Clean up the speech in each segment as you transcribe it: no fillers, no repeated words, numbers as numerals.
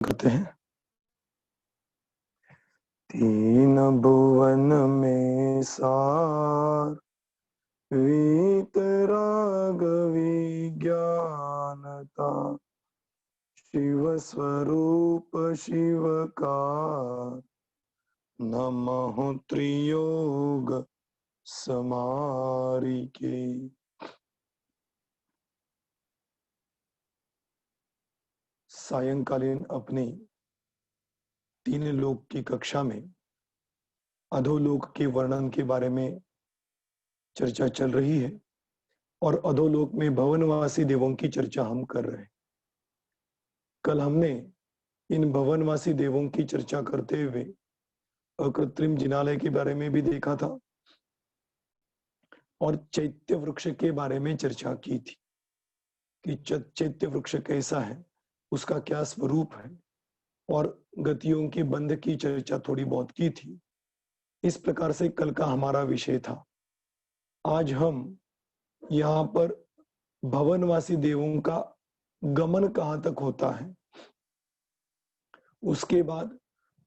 करते हैं। तीन भुवन में सार वीतराग विज्ञानता, शिव स्वरूप शिव का नमः त्रियोग समारिके। सायंकालीन अपनी तीन लोक की कक्षा में अधोलोक के वर्णन के बारे में चर्चा चल रही है और अधोलोक में भवनवासी देवों की चर्चा हम कर रहे हैं। कल हमने इन भवनवासी देवों की चर्चा करते हुए अकृत्रिम जिनालय के बारे में भी देखा था और चैत्य वृक्ष के बारे में चर्चा की थी कि चैत्य वृक्ष कैसा है, उसका क्या स्वरूप है, और गतियों के बंध की चर्चा थोड़ी बहुत की थी। इस प्रकार से कल का हमारा विषय था। आज हम यहाँ पर भवनवासी देवों का गमन कहाँ तक होता है, उसके बाद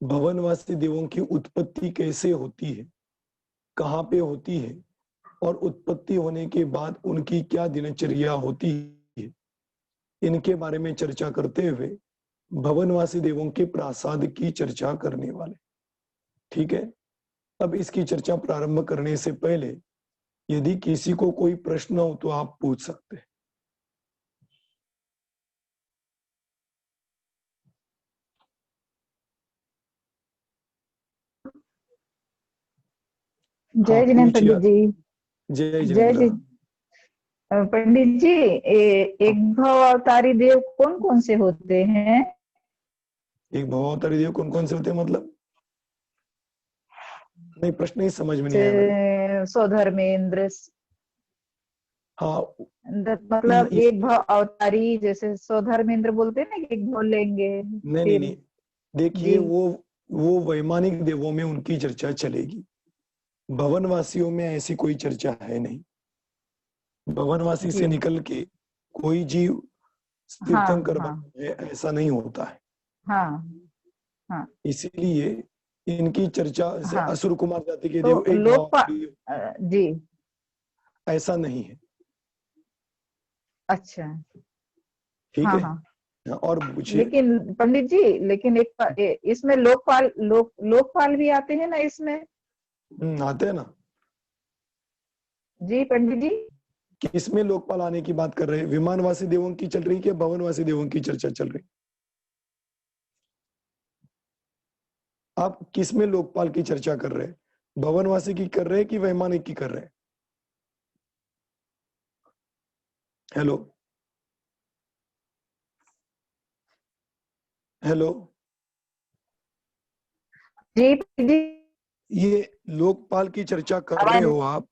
भवनवासी देवों की उत्पत्ति कैसे होती है, कहाँ पे होती है, और उत्पत्ति होने के बाद उनकी क्या दिनचर्या होती है, इनके बारे में चर्चा करते हुए भवनवासी देवों के प्रासाद की चर्चा करने वाले। ठीक है, अब इसकी चर्चा प्रारंभ करने से पहले यदि किसी को कोई प्रश्न हो तो आप पूछ सकते हैं। जय जिनेन्द्र पंडित जी। जय जय जिनेन्द्र। पंडित जी, एक भव अवतारी देव कौन कौन से होते हैं? एक भवावतारी देव कौन कौन से होते हैं मतलब? नहीं, प्रश्न ही समझ में नहीं आया मेरे। स्वधर्मेंद्र। हाँ, मतलब एक भव अवतारी, जैसे स्वधर्मेंद्र बोलते हैं ना कि एक भव लेंगे। नहीं नहीं, देखिए वो वैमानिक देवों में उनकी चर्चा चलेगी, भवनवासियों में ऐसी कोई चर्चा है नहीं। भवनवासी से निकल के कोई जीव तीर्थंकर बनता है ऐसा नहीं होता है। हाँ। इसीलिए इनकी चर्चा से असुर कुमार जाति के तो देव एक लोकपाल जी ऐसा नहीं है। अच्छा, ठीक है। हाँ। और पूछिए। लेकिन पंडित जी, लेकिन इसमें लोकपाल भी आते हैं ना इसमें? आते हैं ना जी पंडित जी। किसमें लोकपाल आने की बात कर रहे हैं? विमानवासी देवों की चल रही है कि भवनवासी देवों की चर्चा चल रही? आप किसमें लोकपाल की चर्चा कर रहे हैं? भवनवासी की कर रहे हैं कि वैमानिक की कर रहे हैं? हेलो हेलो जी जी। ये लोकपाल की चर्चा कर रहे हो आप,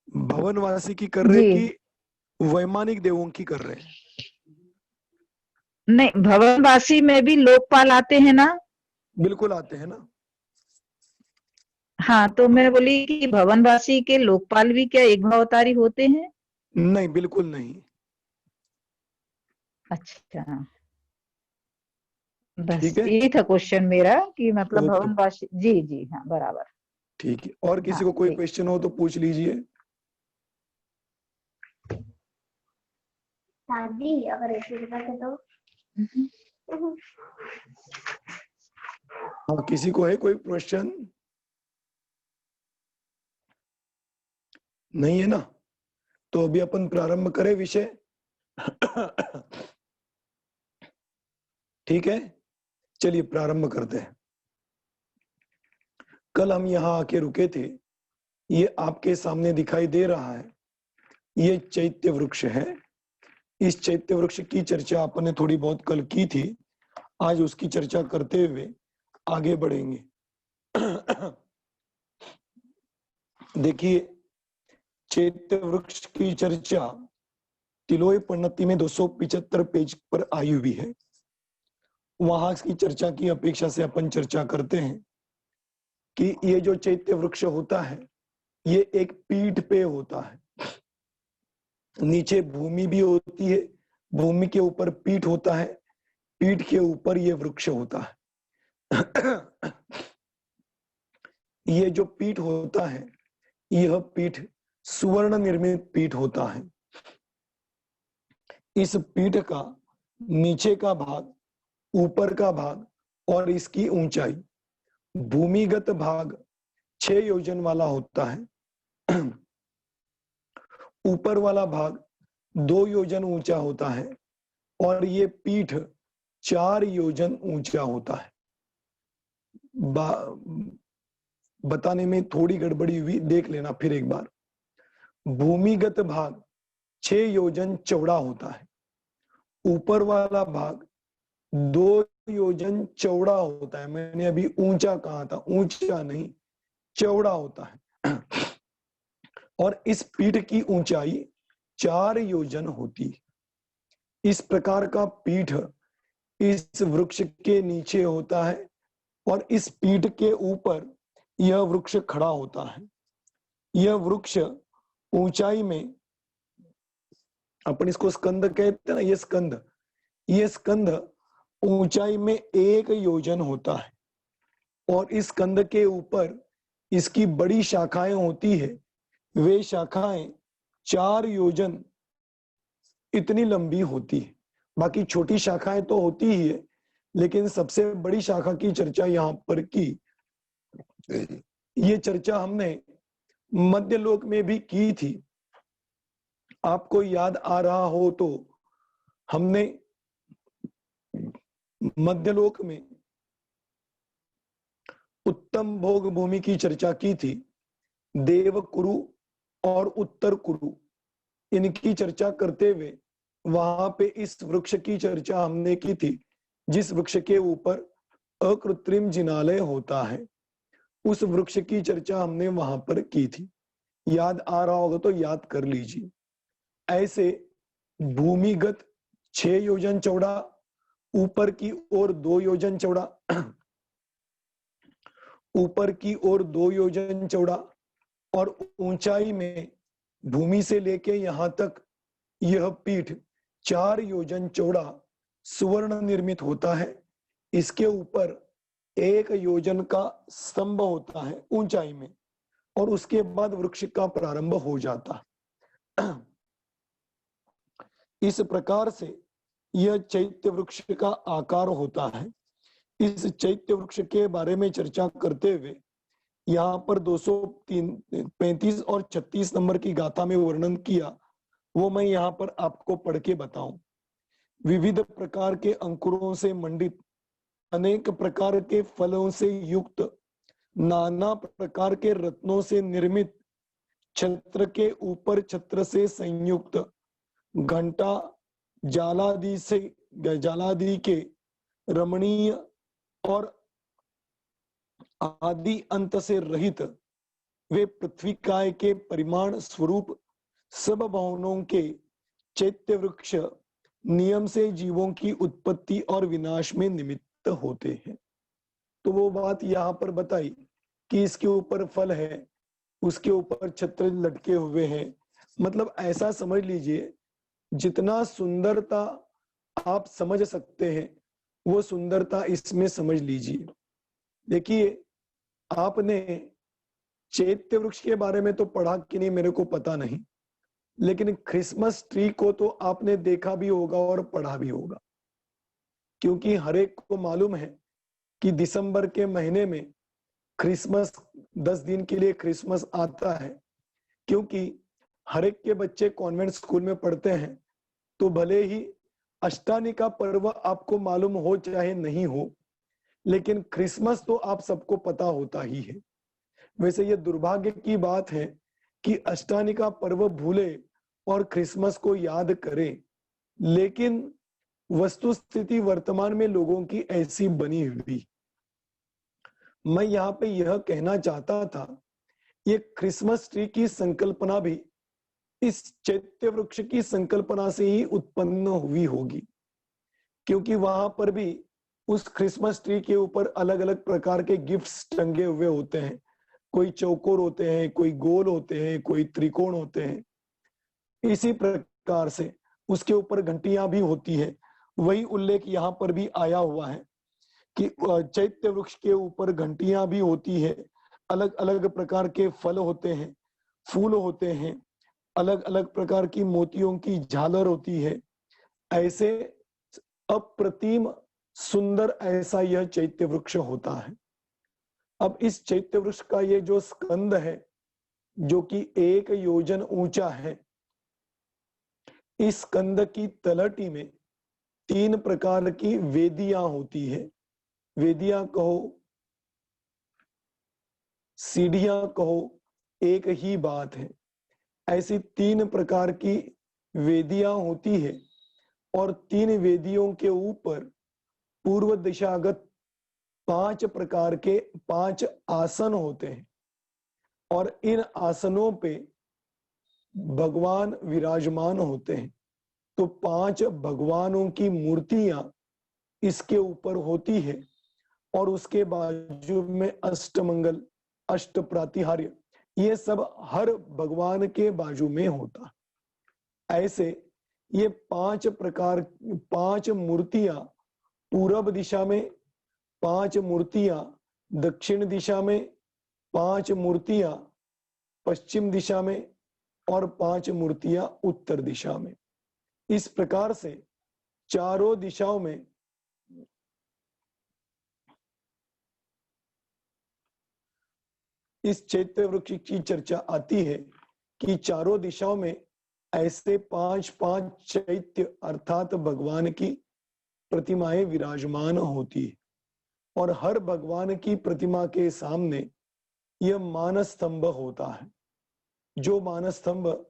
भवनवासी की कर रहे कि वैमानिक देवों की कर रहे हैं? नहीं, भवनवासी में भी लोकपाल आते हैं ना? बिल्कुल आते हैं ना। हाँ, तो मैं बोली कि भवनवासी के लोकपाल भी क्या एक भवतारी होते हैं? नहीं, बिल्कुल नहीं। अच्छा, बस ठीक है, यही था क्वेश्चन मेरा कि मतलब ओके, भवनवासी। जी हाँ, बराबर। ठीक है। और किसी हाँ, को कोई क्वेश्चन हो तो पूछ लीजिए। दादी अगर ऐसे है तो हाँ, किसी को है कोई क्वेश्चन? नहीं है ना, तो अभी अपन प्रारंभ करें विषय। ठीक है, चलिए प्रारंभ करते हैं। कल हम यहाँ आके रुके थे, ये आपके सामने दिखाई दे रहा है, ये चैत्य वृक्ष है। इस चैत्य वृक्ष की चर्चा आपने थोड़ी बहुत कल की थी, आज उसकी चर्चा करते हुए आगे बढ़ेंगे। देखिए, चैत्य वृक्ष की चर्चा तिलोय पन्नति में 275 पेज पर आई हुई है। वहां की चर्चा की अपेक्षा से अपन चर्चा करते हैं कि ये जो चैत्य वृक्ष होता है ये एक पीठ पे होता है, नीचे भूमि भी होती है, भूमि के ऊपर पीठ होता है, पीठ के ऊपर ये वृक्ष होता है। ये जो पीठ होता है, यह पीठ सुवर्ण निर्मित पीठ होता है। इस पीठ का नीचे का भाग, ऊपर का भाग और इसकी ऊंचाई, भूमिगत भाग 6 योजन वाला होता है। ऊपर वाला भाग 2 योजन ऊंचा होता है और ये पीठ 4 योजन ऊंचा होता है। बताने में थोड़ी गड़बड़ी हुई, देख लेना फिर एक बार। भूमिगत भाग 6 योजन चौड़ा होता है, ऊपर वाला भाग 2 योजन चौड़ा होता है। मैंने अभी ऊंचा कहा था, ऊंचा नहीं, चौड़ा होता है। और इस पीठ की ऊंचाई 4 योजन होती है। इस प्रकार का पीठ इस वृक्ष के नीचे होता है और इस पीठ के ऊपर यह वृक्ष खड़ा होता है। यह वृक्ष ऊंचाई में, अपन इसको स्कंद कहते हैं ना, ये स्कंद ऊंचाई में 1 योजन होता है और इस स्कंद के ऊपर इसकी बड़ी शाखाएं होती है। वे शाखाएं 4 योजन इतनी लंबी होती है। बाकी छोटी शाखाएं तो होती ही है, लेकिन सबसे बड़ी शाखा की चर्चा यहाँ पर की। ये चर्चा हमने मध्यलोक में भी की थी। आपको याद आ रहा हो तो हमने मध्यलोक में उत्तम भोग भूमि की चर्चा की थी। देव कुरु और उत्तर कुरु, इनकी चर्चा करते हुए वहां पे इस वृक्ष की चर्चा हमने की थी, जिस वृक्ष के ऊपर अकृत्रिम जिनालय होता है। उस वृक्ष की चर्चा हमने वहां पर की थी। याद आ रहा होगा तो याद कर लीजिए। ऐसे भूमिगत 6 योजन चौड़ा, ऊपर की ओर 2 योजन चौड़ा, ऊपर की ओर 2 योजन चौड़ा और ऊंचाई में भूमि से लेके यहां तक यह पीठ 4 योजन चौड़ा सुवर्ण निर्मित होता है। इसके ऊपर 1 योजन का स्तंभ होता है ऊंचाई में और उसके बाद वृक्ष का प्रारंभ हो जाता है। इस प्रकार से यह चैत्य वृक्ष का आकार होता है। इस चैत्य वृक्ष के बारे में चर्चा करते हुए यहाँ पर 235 और 36 नंबर की गाथा में वर्णन किया, वो मैं यहाँ पर आपको पढ़ के बताऊं। विविध प्रकार के अंकुरों से मंडित, अनेक प्रकार के फलों से युक्त, नाना प्रकार के रत्नों से निर्मित, छत्र के ऊपर छत्र से संयुक्त, घंटा जालादि के रमणीय और आदि अंत से रहित, वे पृथ्वी काय के परिमाण स्वरूप सब भवनों के चैत्य वृक्ष नियम से जीवों की उत्पत्ति और विनाश में निमित्त होते हैं। तो वो बात यहाँ पर बताई कि इसके ऊपर फल है, उसके ऊपर छत्र लटके हुए हैं। मतलब ऐसा समझ लीजिए, जितना सुंदरता आप समझ सकते हैं वो सुंदरता इसमें समझ लीजिए। देखिए, आपने चैत्य वृक्ष के बारे में तो पढ़ा कि नहीं मेरे को पता नहीं, लेकिन क्रिसमस ट्री को तो आपने देखा भी होगा और पढ़ा भी होगा, क्योंकि हर एक को मालूम है कि दिसंबर के महीने में क्रिसमस, 10 दिन के लिए क्रिसमस आता है। क्योंकि हर एक के बच्चे कॉन्वेंट स्कूल में पढ़ते हैं, तो भले ही अष्टानी का पर्व आपको मालूम हो चाहे नहीं हो, लेकिन क्रिसमस तो आप सबको पता होता ही है। वैसे ये दुर्भाग्य की बात है कि अष्टानी का पर्व भूले और क्रिसमस को याद करें, लेकिन वस्तु स्थिति वर्तमान में लोगों की ऐसी बनी हुई। मैं यहाँ पे यह कहना चाहता था, ये क्रिसमस ट्री की संकल्पना भी इस चैत्य वृक्ष की संकल्पना से ही उत्पन्न हुई होगी, क्योंकि वहां पर भी उस क्रिसमस ट्री के ऊपर अलग अलग प्रकार के गिफ्ट्स टंगे हुए होते हैं। कोई चौकोर होते हैं, कोई गोल होते हैं, कोई त्रिकोण होते हैं। इसी प्रकार से उसके ऊपर घंटियां भी होती है। वही उल्लेख यहाँ पर भी आया हुआ है कि चैत्य वृक्ष के ऊपर घंटियां भी होती है, अलग अलग प्रकार के फल होते हैं, फूल होते हैं, अलग अलग प्रकार की मोतियों की झालर होती है। ऐसे अप्रतिम सुंदर ऐसा यह चैत्य वृक्ष होता है। अब इस चैत्य वृक्ष का ये जो स्कंद है जो कि 1 योजन ऊंचा है, इस स्कंद की तलहटी में 3 प्रकार की वेदियां होती है। वेदियां कहो, सीढ़ियां कहो, एक ही बात है। ऐसी 3 प्रकार की वेदियां होती है और 3 वेदियों के ऊपर पूर्व दिशागत 5 प्रकार के 5 आसन होते हैं और इन आसनों पे भगवान विराजमान होते हैं। तो 5 भगवानों की मूर्तियां इसके ऊपर होती है और उसके बाजू में अष्टमंगल, अष्ट प्रातिहार्य, ये सब हर भगवान के बाजू में होता है। ऐसे ये 5 प्रकार 5 मूर्तियां पूरब दिशा में, 5 मूर्तियां दक्षिण दिशा में, 5 मूर्तियां पश्चिम दिशा में और 5 मूर्तियां उत्तर दिशा में। इस प्रकार से चारों दिशाओं में इस चैत्य वृक्ष की चर्चा आती है कि चारों दिशाओं में ऐसे 5-5 चैत्य अर्थात भगवान की प्रतिमाएं विराजमान होती है और हर भगवान की प्रतिमा के सामने यह मानस स्तंभ होता है। जो मानस स्तंभ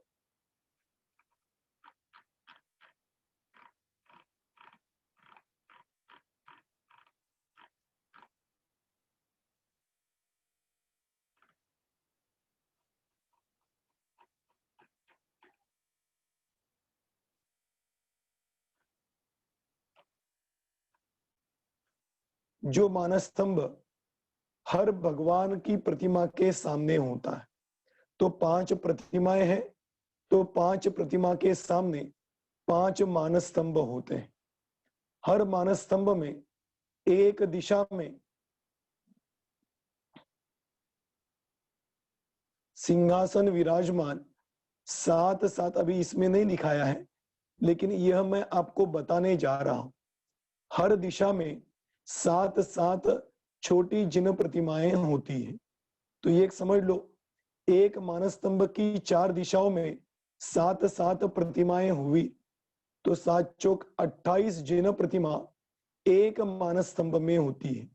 जो मानस स्तंभ हर भगवान की प्रतिमा के सामने होता है। तो 5 प्रतिमाएं हैं, तो 5 प्रतिमा के सामने 5 मानस स्तंभ होते हैं। हर मानस स्तंभ में एक दिशा में सिंहासन विराजमान, साथ साथ अभी इसमें नहीं लिखाया है लेकिन यह मैं आपको बताने जा रहा हूं। हर दिशा में 7-7 छोटी जिन प्रतिमाएं होती है। तो ये समझ लो, एक मानस स्तंभ की 4 दिशाओं में 7-7 प्रतिमाएं हुई तो 7 चौक 28 जिन प्रतिमा एक मानस स्तंभ में होती है।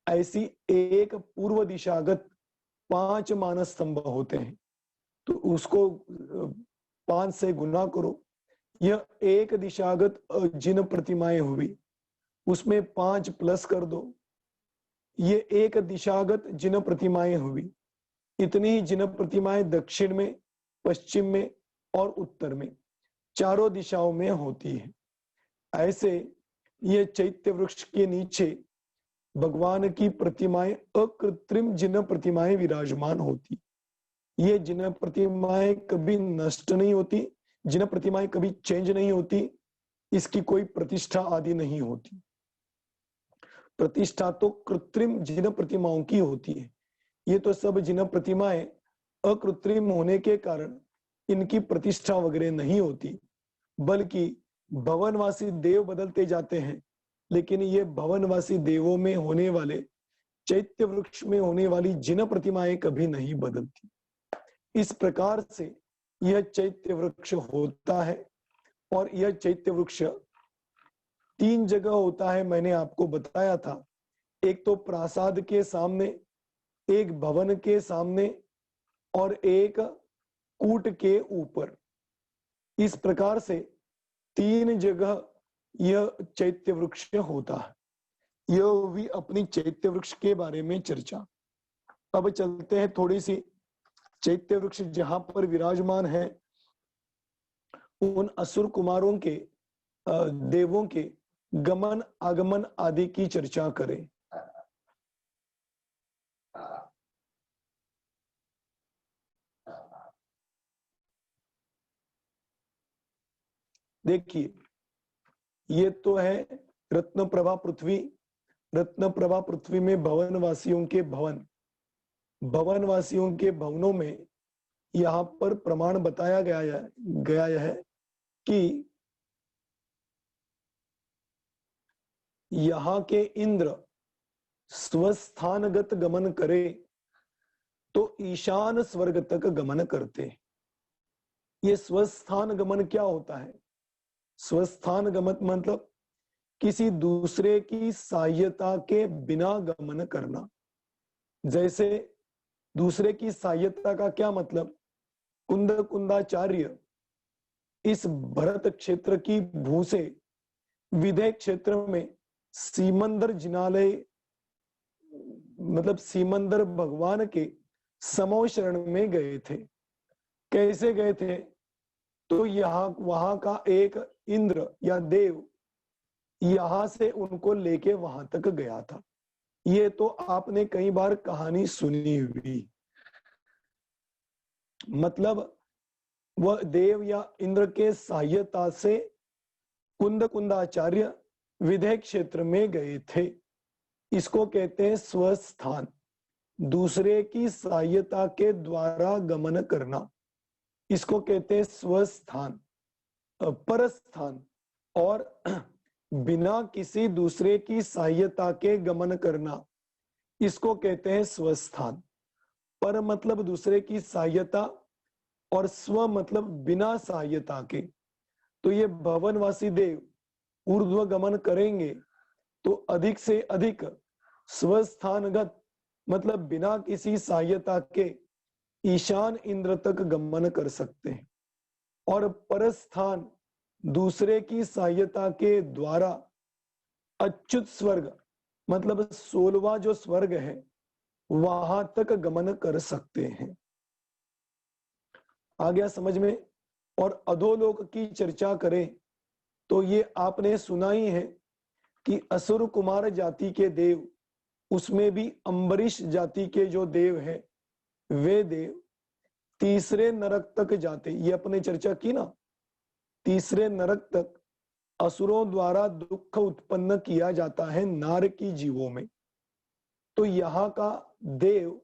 ऐसी एक पूर्व दिशागत 5 मानस स्तंभ होते हैं। तो उसको 5 से गुना करो। यह एक दिशागत जिन प्रतिमाएं हुई, उसमें 5 प्लस कर दो। ये एक दिशागत जिन प्रतिमाएं हुई। इतनी ही जिन प्रतिमाएं दक्षिण में, पश्चिम में और उत्तर में, चारों दिशाओं में होती है। ऐसे ये चैत्य वृक्ष के नीचे भगवान की प्रतिमाएं अकृत्रिम जिन प्रतिमाएं विराजमान होती। ये जिन प्रतिमाएं कभी नष्ट नहीं होती, जिन प्रतिमाएं कभी चेंज नहीं होती, इसकी कोई प्रतिष्ठा आदि नहीं होती। प्रतिष्ठा तो कृत्रिम जिन प्रतिमाओं की होती है। ये तो सब जिन प्रतिमाएं अकृत्रिम होने के कारण इनकी प्रतिष्ठा वगैरह नहीं होती, बल्कि भवनवासी देव बदलते जाते हैं, लेकिन ये भवनवासी देवों में होने वाले चैत्य वृक्ष में होने वाली जिन प्रतिमाएं कभी नहीं बदलती। इस प्रकार से यह चैत्य वृक्ष होता है और यह चैत्य वृक्ष 3 जगह होता है, मैंने आपको बताया था। एक तो प्रासाद के सामने, एक भवन के सामने और एक कूट के ऊपर। इस प्रकार से 3 जगह यह चैत्य वृक्ष होता है। यह भी अपनी चैत्य वृक्ष के बारे में चर्चा। अब चलते हैं थोड़ी सी चैत्य वृक्ष जहां पर विराजमान है उन असुर कुमारों के देवों के गमन आगमन आदि की चर्चा करें। देखिए, ये तो है रत्न प्रभा पृथ्वी। रत्न प्रभा पृथ्वी में भवनवासियों के भवन, भवनवासियों के भवनों में यहाँ पर प्रमाण बताया गया है कि यहाँ के इंद्र स्वस्थानगत गमन करे तो ईशान स्वर्ग तक गमन करते। ये स्वस्थान गमन क्या होता है? स्वस्थान गमन मतलब किसी दूसरे की सहायता के बिना गमन करना। जैसे दूसरे की सहायता का क्या मतलब? कुंदाचार्य इस भरत क्षेत्र की भू से विदेह क्षेत्र में सीमंदर जिनालय मतलब सीमंदर भगवान के समो शरण में गए थे। कैसे गए थे? तो वहां का एक इंद्र या देव यहां से उनको लेके वहां तक गया था। ये तो आपने कई बार कहानी सुनी हुई। मतलब वह देव या इंद्र के सहायता से कुंदाचार्य विदेह क्षेत्र में गए थे। इसको कहते हैं स्वस्थान, दूसरे की सहायता के द्वारा गमन करना। इसको कहते हैं स्वस्थान। परस्थान और बिना किसी दूसरे की सहायता के गमन करना, इसको कहते हैं स्वस्थान। पर मतलब दूसरे की सहायता और स्व मतलब बिना सहायता के। तो ये भवनवासी देव ऊर्ध्व गमन करेंगे तो अधिक से अधिक स्वस्थानगत मतलब बिना किसी सहायता के ईशान इंद्र तक गमन कर सकते हैं। और परस्थान दूसरे की सहायता के द्वारा अच्युत स्वर्ग मतलब 16वां जो स्वर्ग है वहां तक गमन कर सकते हैं। आ गया समझ में? और अधोलोक की चर्चा करें तो ये आपने सुना ही है कि असुर कुमार जाति के देव, उसमें भी अम्बरीश जाति के जो देव हैं वे देव तीसरे नरक तक जाते। ये अपने चर्चा की ना, तीसरे नरक तक असुरों द्वारा दुख उत्पन्न किया जाता है नार की जीवों में। तो यहाँ का देव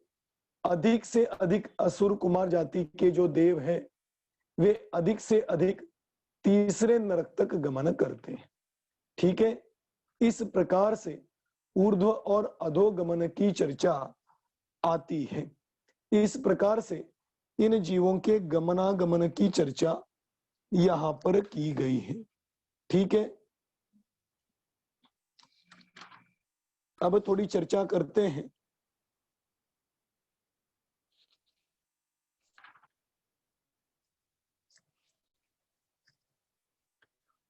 अधिक से अधिक असुर कुमार जाति के जो देव हैं वे अधिक से अधिक तीसरे नरक तक गमन करते हैं। ठीक है, इस प्रकार से ऊर्ध्व और अधोगमन की चर्चा आती है। इस प्रकार से इन जीवों के गमनागमन की चर्चा यहां पर की गई है। ठीक है, अब थोड़ी चर्चा करते हैं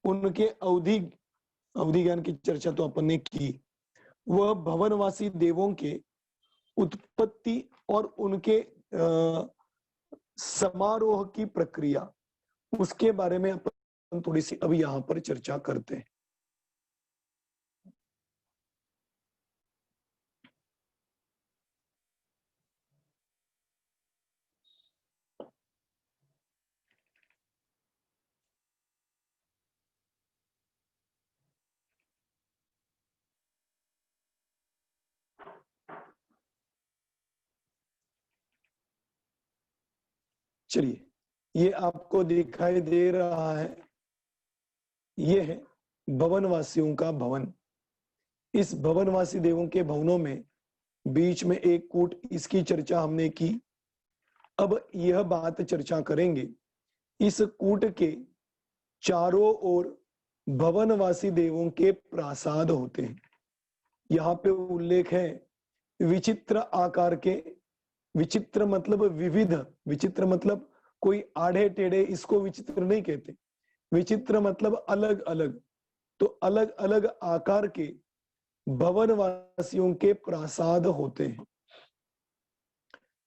उनके अवधि ज्ञान की चर्चा तो अपन ने की। वह भवनवासी देवों के उत्पत्ति और उनके समारोह की प्रक्रिया, उसके बारे में अपन थोड़ी सी अभी यहां पर चर्चा करते हैं। चलिए, ये आपको दिखाई दे रहा है, ये है भवनवासियों का भवन। इस भवनवासी देवों के भवनों में बीच में एक कूट, इसकी चर्चा हमने की। अब यह बात चर्चा करेंगे, इस कूट के चारों ओर भवनवासी देवों के प्रासाद होते हैं। यहाँ पे उल्लेख है विचित्र आकार के, विचित्र मतलब विविध, विचित्र मतलब कोई आड़े टेढ़े, इसको विचित्र नहीं कहते। विचित्र मतलब अलग अलग। तो अलग अलग आकार के भवनवासियों के प्रासाद होते हैं।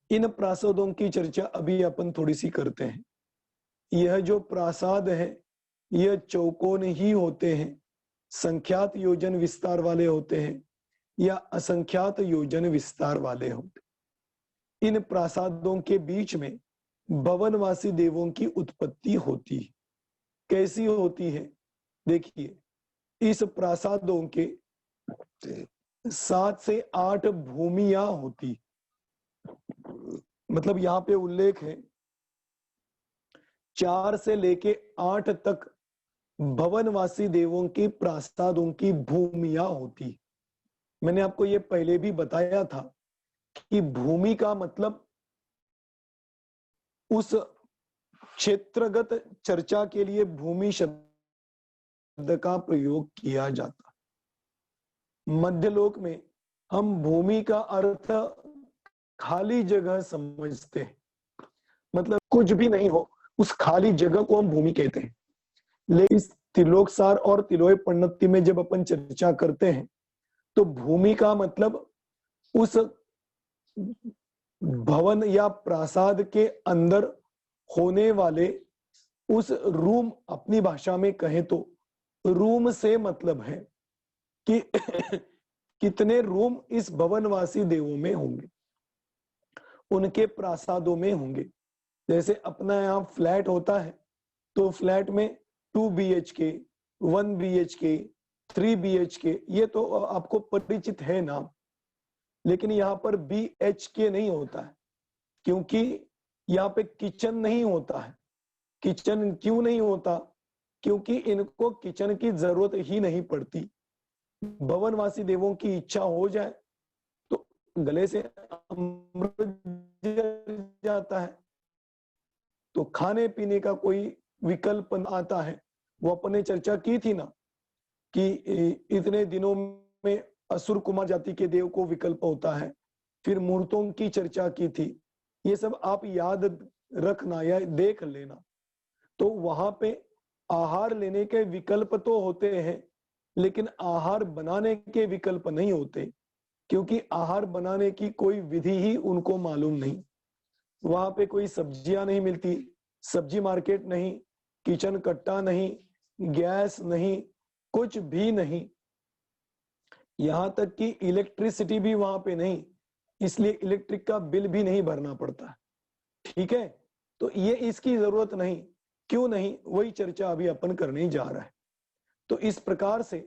इन प्रासादों की चर्चा अभी अपन थोड़ी सी करते हैं। यह जो प्रासाद है यह चौकोन ही होते हैं, संख्यात योजन विस्तार वाले होते हैं या असंख्यात योजन विस्तार वाले होते। इन प्रासादों के बीच में भवनवासी देवों की उत्पत्ति होती है। कैसी होती है? देखिए, इस प्रासादों के 7 से 8 भूमियां होती। मतलब यहाँ पे उल्लेख है 4 से लेके 8 तक भवनवासी देवों की प्रासादों की भूमियां होती। मैंने आपको ये पहले भी बताया था कि भूमि का मतलब उस क्षेत्रगत चर्चा के लिए भूमि शब्द का प्रयोग किया जाता। मध्यलोक में हम भूमि का अर्थ खाली जगह समझते हैं, मतलब कुछ भी नहीं हो उस खाली जगह को हम भूमि कहते हैं। लेकिन इस त्रिलोकसार और तिलोय पन्नति में जब अपन चर्चा करते हैं तो भूमि का मतलब उस भवन या प्रासाद के अंदर होने वाले उस रूम, अपनी भाषा में कहें तो रूम से मतलब है कि कितने रूम इस भवनवासी देवों में होंगे, उनके प्रासादों में होंगे। जैसे अपना यहाँ फ्लैट होता है तो फ्लैट में 2 BHK, 1 BHK, 3 BHK, ये तो आपको परिचित है नाम। लेकिन यहाँ पर BHK नहीं होता है क्योंकि यहाँ पे किचन नहीं होता है। किचन क्यों नहीं होता? क्योंकि इनको किचन की जरूरत ही नहीं पड़ती। भवनवासी देवों की इच्छा हो जाए तो गले से अमृत जाता है तो खाने पीने का कोई विकल्प आता है। वो अपने चर्चा की थी ना कि इतने दिनों में असुर कुमार जाति के देव को विकल्प होता है, फिर मूर्तों की चर्चा की थी। ये सब आप याद रखना या देख लेना। तो वहां पे आहार लेने के विकल्प तो होते हैं लेकिन आहार बनाने के विकल्प नहीं होते, क्योंकि आहार बनाने की कोई विधि ही उनको मालूम नहीं। वहां पे कोई सब्जियां नहीं मिलती, सब्जी मार्केट नहीं, किचन कट्टा नहीं, गैस नहीं, कुछ भी नहीं। यहां तक कि इलेक्ट्रिसिटी भी वहां पे नहीं, इसलिए इलेक्ट्रिक का बिल भी नहीं भरना पड़ता। ठीक है, तो ये इसकी जरूरत नहीं। क्यों नहीं, वही चर्चा अभी अपन करने जा रहा है। तो इस प्रकार से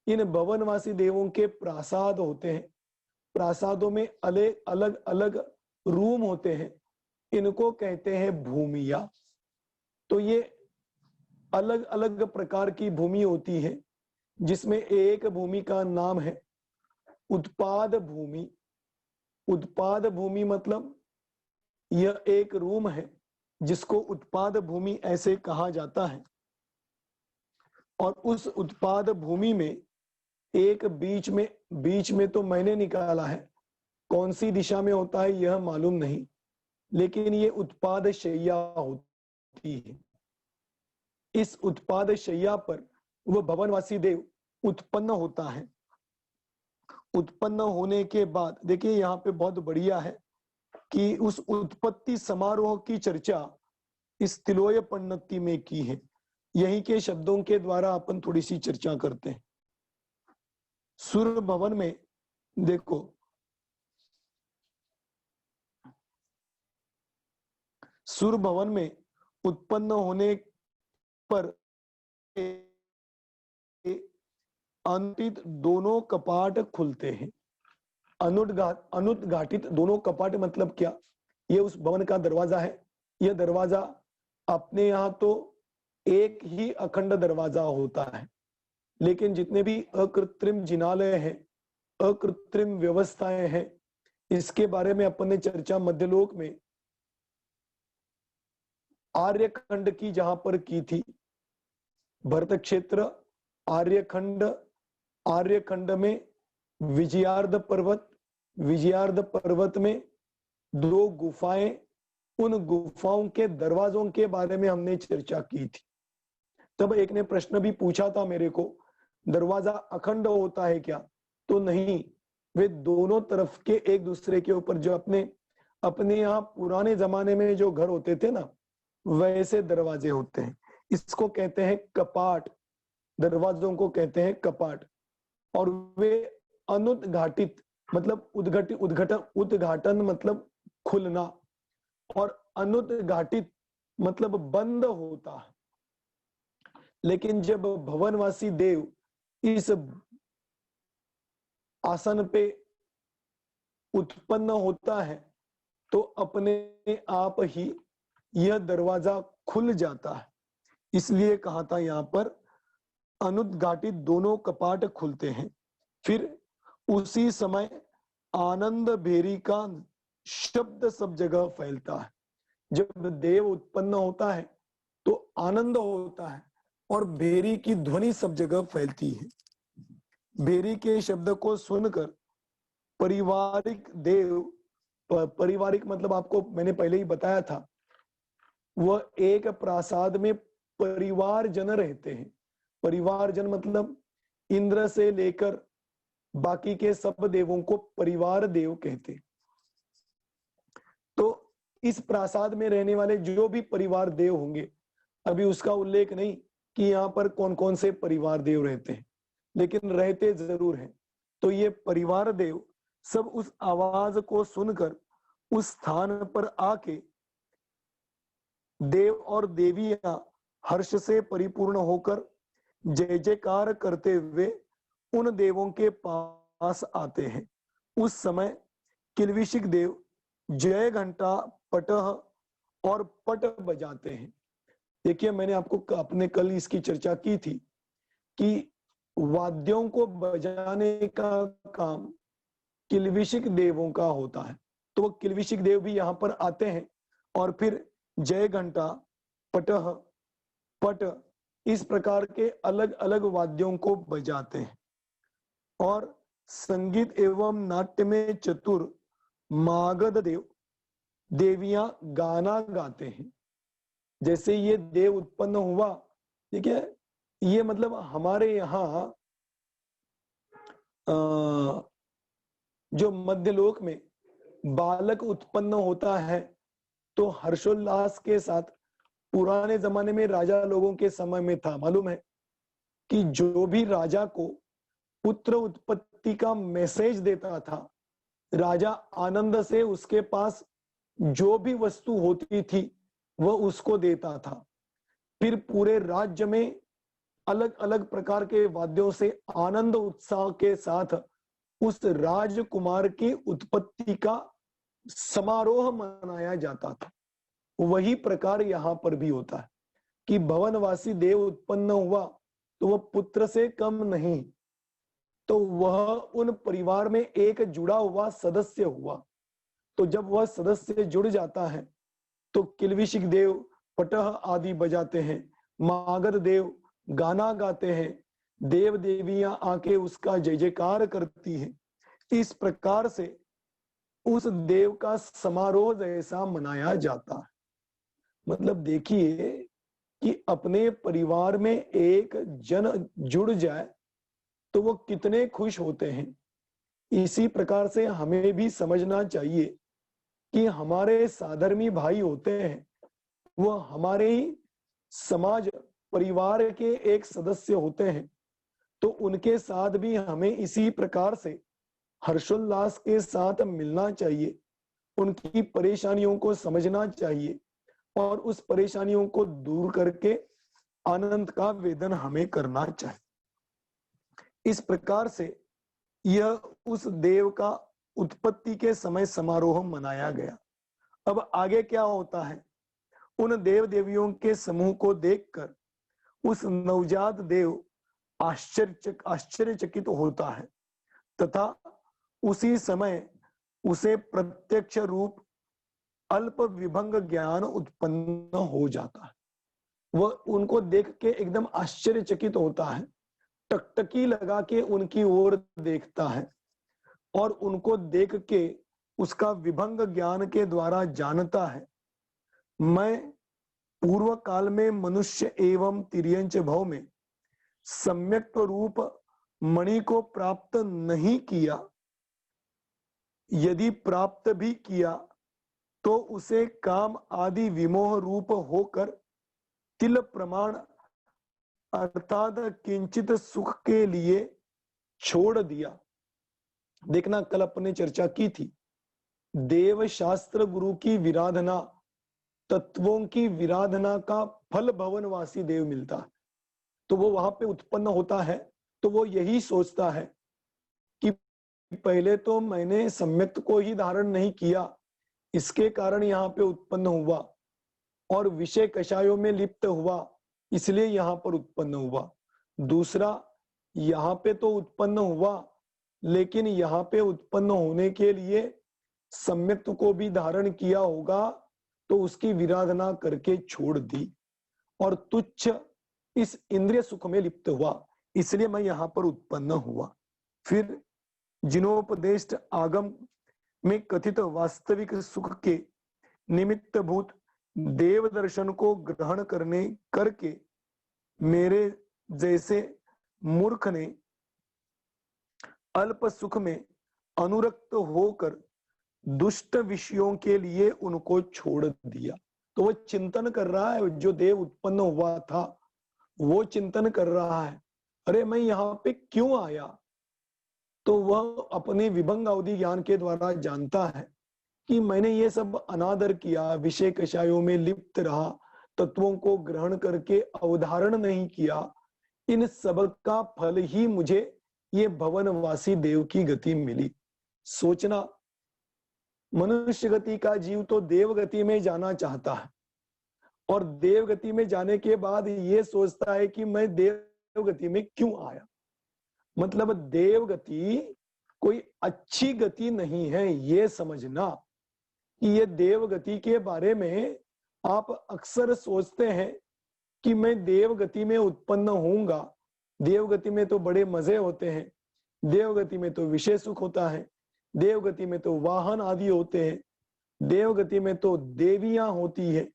इन भवनवासी देवों के प्रासाद होते हैं। प्रासादों में अलग अलग रूम होते हैं, इनको कहते हैं भूमिया। तो ये अलग अलग प्रकार की भूमि होती है, जिसमें एक भूमि का नाम है उत्पाद भूमि। उत्पाद भूमि मतलब यह एक रूम है जिसको उत्पाद भूमि ऐसे कहा जाता है। और उस उत्पाद भूमि में एक बीच में तो मैंने निकाला है, कौन सी दिशा में होता है यह मालूम नहीं, लेकिन ये उत्पाद शैया होती है। इस उत्पाद शैया पर वह भवनवासी देव उत्पन्न होता है। उत्पन्न होने के बाद देखिए यहाँ पे बहुत बढ़िया है कि उस उत्पत्ति समारोह की चर्चा इस तिलोय पन्नति में की है। यही के शब्दों के द्वारा अपन थोड़ी सी चर्चा करते हैं। सुर भवन में देखो, सुर भवन में उत्पन्न होने पर अनुदित दोनों कपाट खुलते हैं। अनुद्घाटित दोनों कपाट मतलब क्या? ये उस भवन का दरवाजा है। यह दरवाजा अपने यहाँ तो एक ही अखंड दरवाजा होता है, लेकिन जितने भी अकृत्रिम जिनालय हैं, अकृत्रिम व्यवस्थाएं हैं, इसके बारे में अपन ने चर्चा मध्यलोक में आर्यखंड की जहां पर की थी। भरत क्षेत्र आर्यखंड, आर्यखंड में विजयार्ध पर्वत में 2 गुफाएं, उन गुफाओं के दरवाजों के बारे में हमने चर्चा की थी। तब एक ने प्रश्न भी पूछा था मेरे को, दरवाजा अखंड होता है क्या? तो नहीं, वे दोनों तरफ के एक दूसरे के ऊपर, जो अपने यहाँ पुराने जमाने में जो घर होते थे ना, वैसे दरवाजे होते हैं। इसको कहते हैं कपाट, दरवाजों को कहते हैं कपाट। और वे अनुद्घाटित मतलब उद्घाटन मतलब खुलना, और अनुद्घाटित मतलब बंद होता है। लेकिन जब भवनवासी देव इस आसन पे उत्पन्न होता है तो अपने आप ही यह दरवाजा खुल जाता है। इसलिए कहा था यहाँ पर अनुद्घाटित दोनों कपाट खुलते हैं। फिर उसी समय आनंद भेरी का शब्द सब जगह फैलता है। जब देव उत्पन्न होता है तो आनंद होता है और भेरी की ध्वनि सब जगह फैलती है। भेरी के शब्द को सुनकर पारिवारिक देव, पारिवारिक मतलब आपको मैंने पहले ही बताया था, वह एक प्रासाद में परिवार जन रहते हैं। परिवार जन मतलब इंद्र से लेकर बाकी के सब देवों को परिवार देव कहते हैं। तो इस प्रासाद में रहने वाले जो भी परिवार देव होंगे, अभी उसका उल्लेख नहीं कि यहाँ पर कौन कौन से परिवार देव रहते हैं, लेकिन रहते जरूर हैं। तो ये परिवार देव सब उस आवाज को सुनकर उस स्थान पर आके देव और देवियां हर्ष से परिपूर्ण होकर जय जयकार करते हुए उन देवों के पास आते हैं। उस समय किल्विशिक देव जय घंटा, पटह और पट बजाते हैं। देखिए, मैंने आपको अपने कल इसकी चर्चा की थी कि वाद्यों को बजाने का काम किल्विशिक देवों का होता है। तो वो किल्विशिक देव भी यहाँ पर आते हैं और फिर जय घंटा, पटह, पट इस प्रकार के अलग अलग वाद्यों को बजाते हैं। और संगीत एवं नाट्य में चतुर मागध देव देवियां गाना गाते हैं। जैसे ये देव उत्पन्न हुआ, ठीक है, ये मतलब हमारे यहाँ जो मध्यलोक में बालक उत्पन्न होता है तो हर्षोल्लास के साथ, पुराने जमाने में राजा लोगों के समय में था, मालूम है कि जो भी राजा को पुत्र उत्पत्ति का मैसेज देता था, राजा आनंद से उसके पास जो भी वस्तु होती थी वह उसको देता था। फिर पूरे राज्य में अलग अलग प्रकार के वाद्यों से आनंद उत्साह के साथ उस राजकुमार की उत्पत्ति का समारोह मनाया जाता था। वही प्रकार यहाँ पर भी होता है कि भवनवासी देव उत्पन्न हुआ तो वह पुत्र से कम नहीं, तो वह उन परिवार में एक जुड़ा हुआ सदस्य हुआ। तो जब वह सदस्य जुड़ जाता है तो किल्विशिक देव पटह आदि बजाते हैं, मागध देव गाना गाते हैं, देव देवियां आके उसका जय जयकार करती हैं। इस प्रकार से उस देव का समारोह जैसा मनाया जाता है। मतलब देखिए कि अपने परिवार में एक जन जुड़ जाए तो वो कितने खुश होते हैं। इसी प्रकार से हमें भी समझना चाहिए कि हमारे साधर्मी भाई होते हैं, वो हमारे ही समाज परिवार के एक सदस्य होते हैं, तो उनके साथ भी हमें इसी प्रकार से हर्षोल्लास के साथ मिलना चाहिए, उनकी परेशानियों को समझना चाहिए और उस परेशानियों को दूर करके आनंद का वेदन हमें करना चाहिए। इस प्रकार से यह उस देव का उत्पत्ति के समय समारोह मनाया गया। अब आगे क्या होता है, उन देव देवियों के समूह को देखकर उस नवजात देव आश्चर्यचकित होता है तथा उसी समय उसे प्रत्यक्ष रूप अल्प विभंग ज्ञान उत्पन्न हो जाता है। वह उनको देख के एकदम आश्चर्यचकित होता है, टकटकी लगा के उनकी ओर देखता है और उनको देख के उसका विभंग ज्ञान के द्वारा जानता है, मैं पूर्व काल में मनुष्य एवं तिर्यंच भव में सम्यक रूप मणि को प्राप्त नहीं किया, यदि प्राप्त भी किया तो उसे काम आदि विमोह रूप होकर तिल प्रमाण अर्थात किंचित सुख के लिए छोड़ दिया। देखना, कल अपने चर्चा की थी, देव शास्त्र गुरु की विराधना, तत्वों की विराधना का फल भवनवासी देव मिलता है। तो वो वहां पे उत्पन्न होता है तो वो यही सोचता है कि पहले तो मैंने सम्यक्त को ही धारण नहीं किया, इसके कारण यहाँ पे उत्पन्न हुआ, और विषय कषायों में लिप्त हुआ, इसलिए यहाँ पर उत्पन्न हुआ। दूसरा, यहाँ पे तो उत्पन्न हुआ, लेकिन यहाँ पे उत्पन्न होने के लिए सम्यक्त को भी धारण किया होगा, तो उसकी विराधना करके छोड़ दी और तुच्छ इस इंद्रिय सुख में लिप्त हुआ, इसलिए मैं यहाँ पर उत्पन्न हुआ। फिर जिनोपदेष्ट आगम में कथित वास्तविक सुख के निमित्त भूत देव दर्शन को ग्रहण करके मेरे जैसे मूर्ख ने अल्प सुख में अनुरक्त होकर दुष्ट विषयों के लिए उनको छोड़ दिया। तो वो चिंतन कर रहा है, जो देव उत्पन्न हुआ था वो चिंतन कर रहा है, अरे मैं यहाँ पे क्यों आया। तो वह अपने विभंग अवधि ज्ञान के द्वारा जानता है कि मैंने ये सब अनादर किया, विषय कषायों में लिप्त रहा, तत्वों को ग्रहण करके अवधारण नहीं किया, इन सब का फल ही मुझे ये भवनवासी देव की गति मिली। सोचना, मनुष्य गति का जीव तो देव गति में जाना चाहता है, और देव गति में जाने के बाद ये सोचता है कि मैं देव गति में क्यों आया। मतलब देव गति कोई अच्छी गति नहीं है, ये समझना कि ये देव गति के बारे में आप अक्सर सोचते हैं कि मैं देव गति में उत्पन्न होऊंगा, देव गति में तो बड़े मजे होते हैं, देव गति में तो विशेष सुख होता है, देव गति में तो वाहन आदि होते हैं, देव गति में तो देवियां होती है,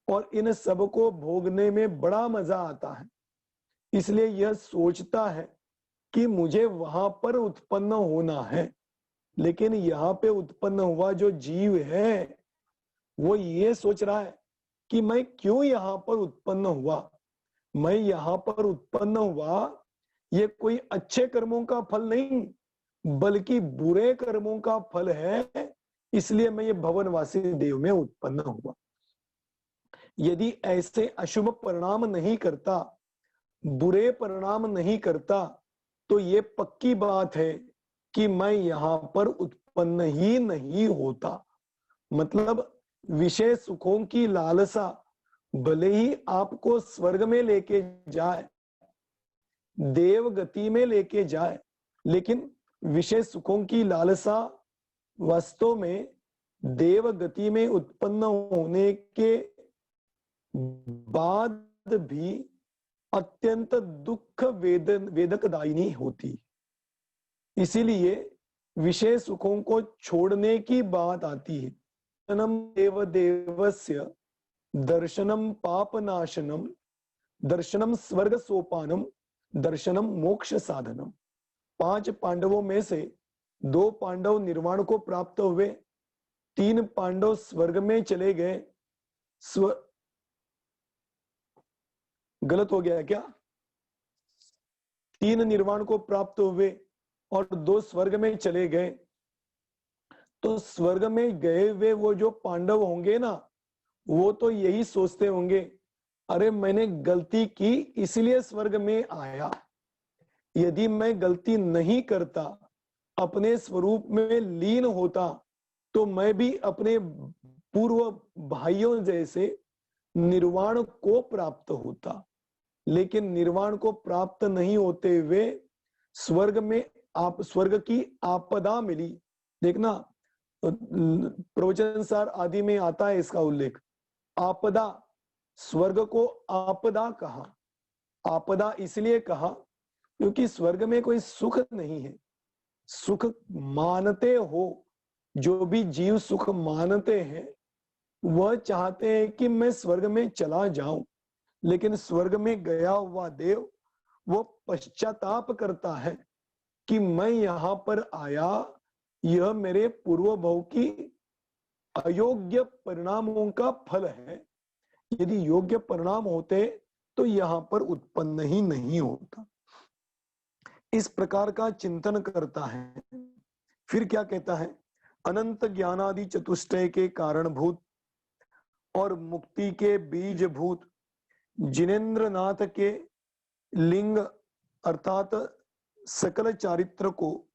और इन सब को भोगने में बड़ा मजा आता है। इसलिए यह सोचता है कि मुझे वहां पर उत्पन्न होना है। लेकिन यहाँ पे उत्पन्न हुआ जो जीव है वो ये सोच रहा है कि मैं क्यों यहाँ पर उत्पन्न हुआ। मैं यहाँ पर उत्पन्न हुआ ये कोई अच्छे कर्मों का फल नहीं, बल्कि बुरे कर्मों का फल है, इसलिए मैं ये भवनवासी देव में उत्पन्न हुआ। यदि ऐसे अशुभ परिणाम नहीं करता, बुरे परिणाम नहीं करता, तो ये पक्की बात है कि मैं यहाँ पर उत्पन्न ही नहीं होता। मतलब विषय सुखों की लालसा भले ही आपको स्वर्ग में लेके जाए, देव गति में लेके जाए, लेकिन विषय सुखों की लालसा वास्तव में देव गति में उत्पन्न होने के बाद भी अत्यंत दुख वेदकदायिनी होती। इसीलिए विषय सुखों को छोड़ने की बात आती है। दर्शनम देव देवस्य दर्शनम पापनाशनम दर्शनम स्वर्ग सोपानम दर्शनम मोक्ष साधनम। 5 पांडवों में से 2 पांडव निर्वाण को प्राप्त हुए, 3 पांडव स्वर्ग में चले गए। गलत हो गया है क्या? 3 निर्वाण को प्राप्त हुए और 2 स्वर्ग में चले गए। तो स्वर्ग में गए हुए वो जो पांडव होंगे ना, वो तो यही सोचते होंगे, अरे मैंने गलती की इसलिए स्वर्ग में आया। यदि मैं गलती नहीं करता, अपने स्वरूप में लीन होता, तो मैं भी अपने पूर्व भाइयों जैसे निर्वाण को प्राप्त होता। लेकिन निर्वाण को प्राप्त नहीं होते हुए स्वर्ग में स्वर्ग की आपदा मिली। देखना प्रवचन सार आदि में आता है इसका उल्लेख। आपदा, स्वर्ग को आपदा कहा। आपदा इसलिए कहा क्योंकि स्वर्ग में कोई सुख नहीं है। सुख मानते हो, जो भी जीव सुख मानते हैं, वह चाहते हैं कि मैं स्वर्ग में चला जाऊं। लेकिन स्वर्ग में गया हुआ देव वो पश्चाताप करता है कि मैं यहां पर आया, यह मेरे पूर्व भव की अयोग्य परिणामों का फल है। यदि योग्य परिणाम होते तो यहां पर उत्पन्न ही नहीं होता। इस प्रकार का चिंतन करता है। फिर क्या कहता है? अनंत ज्ञानादि चतुष्टय के कारणभूत और मुक्ति के बीजभूत जिनेन्द्रनाथ के लिंग अर्थात सकल चारित्र को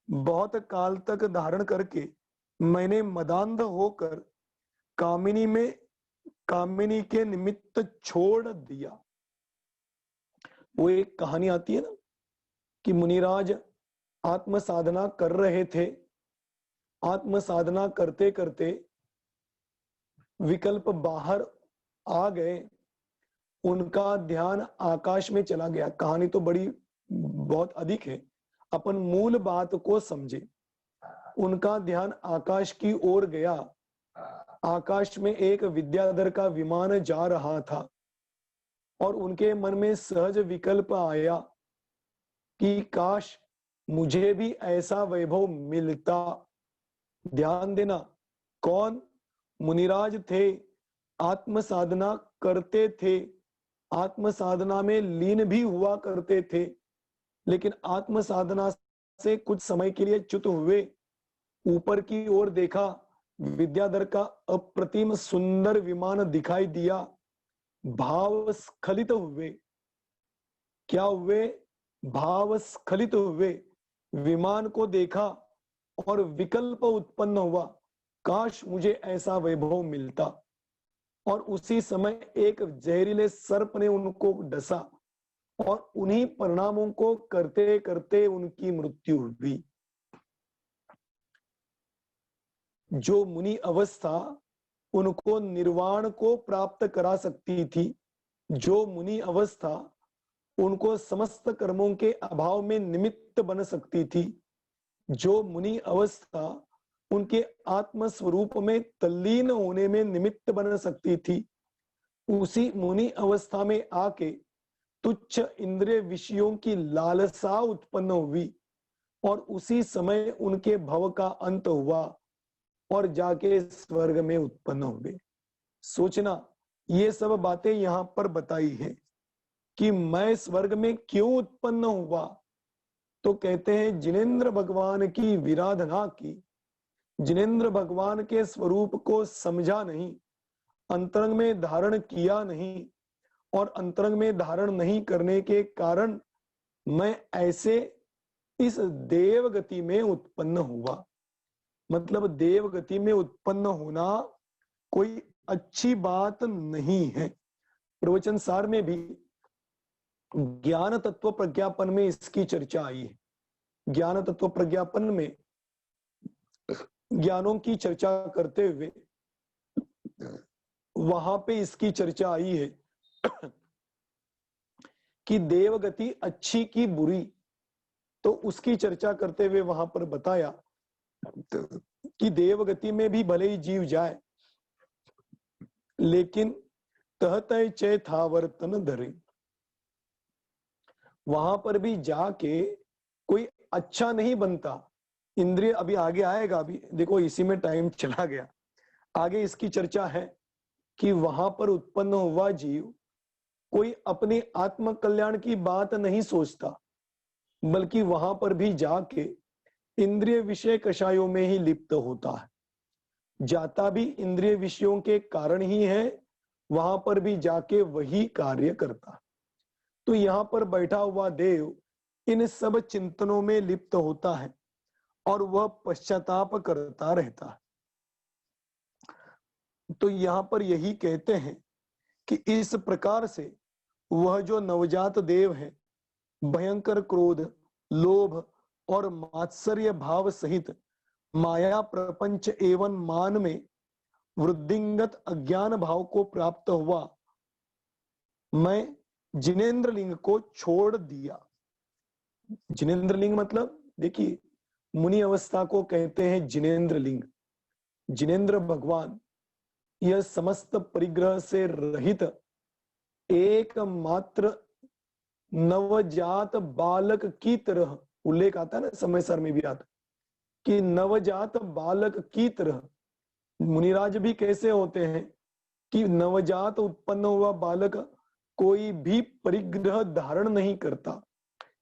बहुत काल तक धारण करके मैंने मदांध होकर कामिनी के निमित्त छोड़ दिया। वो एक कहानी आती है ना कि मुनिराज आत्म साधना कर रहे थे, आत्म साधना करते करते विकल्प बाहर आ गए, उनका ध्यान आकाश में चला गया। कहानी तो बहुत अधिक है, अपन मूल बात को समझे। उनका ध्यान आकाश की ओर गया। आकाश में एक विद्याधर का विमान जा रहा था और उनके मन में सहज विकल्प आया कि काश मुझे भी ऐसा वैभव मिलता। ध्यान देना, कौन? मुनिराज थे, आत्म साधना करते थे, आत्म साधना में लीन भी हुआ करते थे, लेकिन आत्म साधना से कुछ समय के लिए च्युत हुए। ऊपर की ओर देखा, विद्याधर का अप्रतिम सुंदर विमान दिखाई दिया। भाव स्खलित हुए। क्या हुए? भाव स्खलित हुए। विमान को देखा और विकल्प उत्पन्न हुआ, काश मुझे ऐसा वैभव मिलता। और उसी समय एक जहरीले सर्प ने उनको डसा और उन्हीं परिणामों को करते करते उनकी मृत्यु हुई। जो मुनि अवस्था उनको निर्वाण को प्राप्त करा सकती थी, जो मुनि अवस्था उनको समस्त कर्मों के अभाव में निमित्त बन सकती थी, जो मुनि अवस्था उनके आत्म स्वरूप में तल्लीन होने में निमित्त बन सकती थी, उसी मुनि अवस्था में आके तुच्छ इंद्रिय विषयों की लालसा उत्पन्न हुई और उसी समय उनके भव का अंत हुआ और जाके स्वर्ग में उत्पन्न हुए। सोचना, ये सब बातें यहां पर बताई है कि मैं स्वर्ग में क्यों उत्पन्न हुआ। तो कहते हैं जिनेंद्र भगवान की विराधना की, जिनेंद्र भगवान के स्वरूप को समझा नहीं, अंतरंग में धारण किया नहीं, और अंतरंग में धारण नहीं करने के कारण मैं ऐसे इस देव गति में उत्पन्न हुआ। मतलब देव गति में उत्पन्न होना कोई अच्छी बात नहीं है। प्रवचन सार में भी ज्ञान तत्व प्रज्ञापन में इसकी चर्चा आई है। ज्ञान तत्व प्रज्ञापन में ज्ञानों की चर्चा करते हुए वहां पे इसकी चर्चा आई है कि देवगति अच्छी की बुरी। तो उसकी चर्चा करते हुए वहां पर बताया कि देवगति में भी भले ही जीव जाए, लेकिन तहतय चे थावर्तन धरे, वहां पर भी जाके कोई अच्छा नहीं बनता। इंद्रिय अभी आगे आएगा, अभी देखो इसी में टाइम चला गया। आगे इसकी चर्चा है कि वहां पर उत्पन्न हुआ जीव कोई अपने आत्म कल्याण की बात नहीं सोचता, बल्कि वहां पर भी जाके इंद्रिय विषय कषायों में ही लिप्त होता है। जाता भी इंद्रिय विषयों के कारण ही है, वहां पर भी जाके वही कार्य करता है। तो यहाँ पर बैठा हुआ देव इन सब चिंतनों में लिप्त होता है और वह पश्चाताप करता रहता है। तो यहाँ पर यही कहते हैं कि इस प्रकार से वह जो नवजात देव है, भयंकर क्रोध, लोभ और मात्सर्य भाव सहित माया प्रपंच एवं मान में वृद्धिंगत अज्ञान भाव को प्राप्त हुआ, मैं जिनेंद्र लिंग को छोड़ दिया। जिनेंद्र लिंग मतलब देखिए, मुनि अवस्था को कहते हैं जिनेंद्र लिंग। जिनेंद्र भगवान यह समस्त परिग्रह से रहित एकमात्र नवजात बालक की तरह, उल्लेख आता है ना समय सर में भी आता कि नवजात बालक की तरह मुनिराज भी कैसे होते हैं कि नवजात उत्पन्न हुआ बालक कोई भी परिग्रह धारण नहीं करता,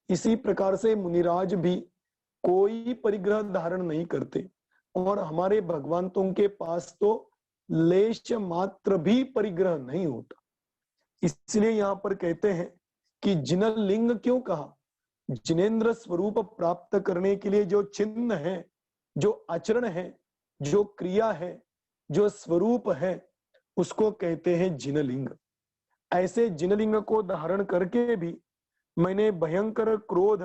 इसी प्रकार से मुनिराज भी कोई परिग्रह धारण नहीं करते। और हमारे भगवंतों के पास तो लेश मात्र भी परिग्रह नहीं होता। इसलिए यहां पर कहते हैं कि जिनल लिंग क्यों कहा, जिनेंद्र स्वरूप प्राप्त करने के लिए जो चिन्ह है, जो आचरण है, जो क्रिया है, जो स्वरूप है, उसको कहते हैं जिनलिंग। ऐसे जिनलिंग को धारण करके भी मैंने भयंकर क्रोध,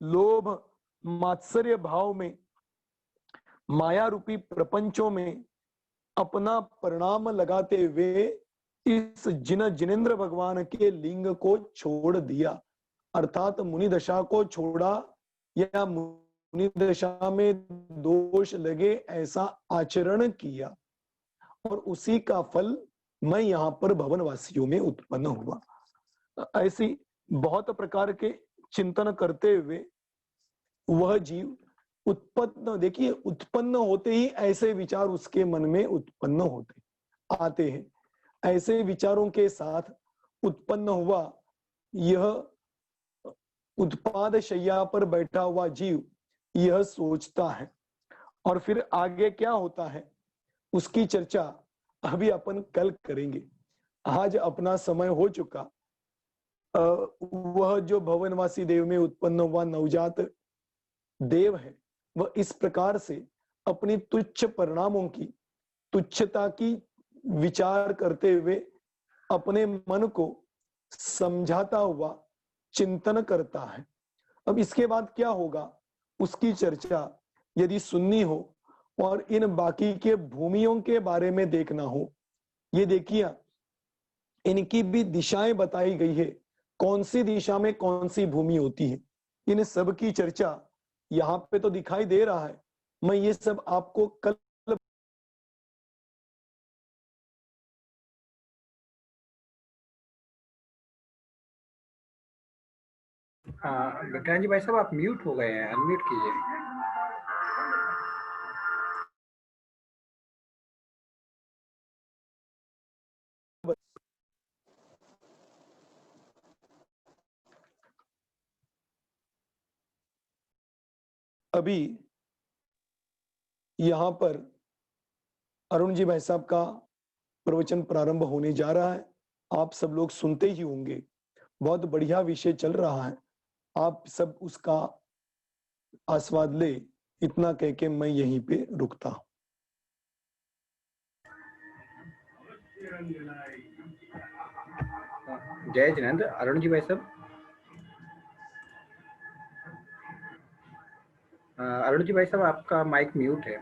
लोभ, मात्सर्य भाव में, माया रूपी प्रपंचों में अपना परिणाम लगाते हुए इस जिनेंद्र भगवान के लिंग को छोड़ दिया, अर्थात मुनि दशा को छोड़ा, या मुनि दशा में दोष लगे ऐसा आचरण किया, और उसी का फल मैं यहाँ पर भवनवासियों में उत्पन्न हुआ। ऐसी बहुत प्रकार के चिंतन करते हुए वह जीव उत्पन्न, देखिए उत्पन्न होते ही ऐसे विचार उसके मन में उत्पन्न होते आते हैं। ऐसे विचारों के साथ उत्पन्न हुआ यह उत्पाद शैया पर बैठा हुआ जीव यह सोचता है, और फिर आगे क्या होता है उसकी चर्चा अभी अपन कल करेंगे। आज अपना समय हो चुका। वह जो भवनवासी देव में उत्पन्न हुआ नवजात देव है, वह इस प्रकार से अपनी तुच्छ परिणामों की तुच्छता की विचार करते हुए अपने मन को समझाता हुआ चिंतन करता है। अब इसके बाद क्या होगा उसकी चर्चा यदि सुननी हो और इन बाकी के भूमियों के बारे में देखना हो, ये देखिए इनकी भी दिशाएं बताई गई है, कौन सी दिशा में कौन सी भूमि होती है। इन सब की चर्चा यहाँ पे तो दिखाई दे रहा है, मैं ये सब आपको कल विक्रांत जी भाई साहब आप म्यूट हो गए हैं, अनम्यूट कीजिए। अभी यहाँ पर अरुण जी भाई साहब का प्रवचन प्रारंभ होने जा रहा है। आप सब लोग सुनते ही होंगे, बहुत बढ़िया विषय चल रहा है, आप सब उसका आस्वाद ले, इतना कह के मैं यहीं पे रुकता हूं। जय जिनेंद्र। अरुण जी भाई साहब, अरुण जी भाई साहब आपका माइक म्यूट है।